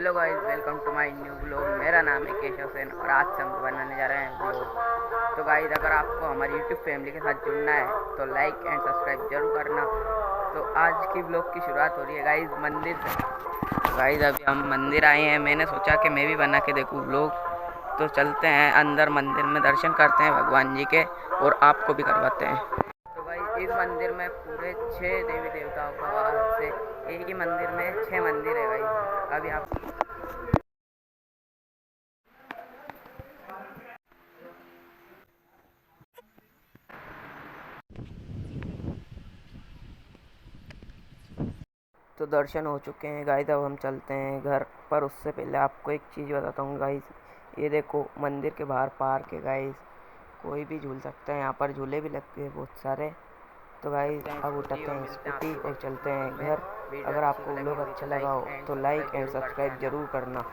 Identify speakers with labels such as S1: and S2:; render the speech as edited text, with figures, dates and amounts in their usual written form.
S1: Hello guys, welcome to my new blog. मेरा नाम है केशव सेन और आज से हम बनाने जा रहे हैं ब्लॉग। तो गाइस, अगर आपको हमारी यूट्यूब फैमिली के साथ जुड़ना है तो लाइक एंड सब्सक्राइब जरूर करना। तो आज की ब्लॉग की शुरुआत हो रही है गाइस मंदिर से। तो गाइस, अभी हम मंदिर आए हैं। मैंने सोचा कि मैं भी बना के देखूँ ब्लॉग। तो चलते हैं अंदर, मंदिर में दर्शन करते हैं भगवान जी के और आपको भी करवाते हैं। तो गाइस, इस मंदिर में पूरे 6 देवी देवताओं का वास है। एक ही मंदिर में 6 मंदिर है गाइस। अभी आप तो दर्शन हो चुके हैं गाइस। अब हम चलते हैं घर पर। उससे पहले आपको एक चीज़ बताता हूँ गाइस। ये देखो, मंदिर के बाहर पार्क है गाइस। कोई भी झूल सकता है, यहाँ पर झूले भी लगते हैं बहुत सारे। तो गाइस, अब उठाते हैं स्कूटी और चलते हैं घर। अगर आपको व्लॉग अच्छा लगा हो तो लाइक एंड सब्सक्राइब जरूर करना।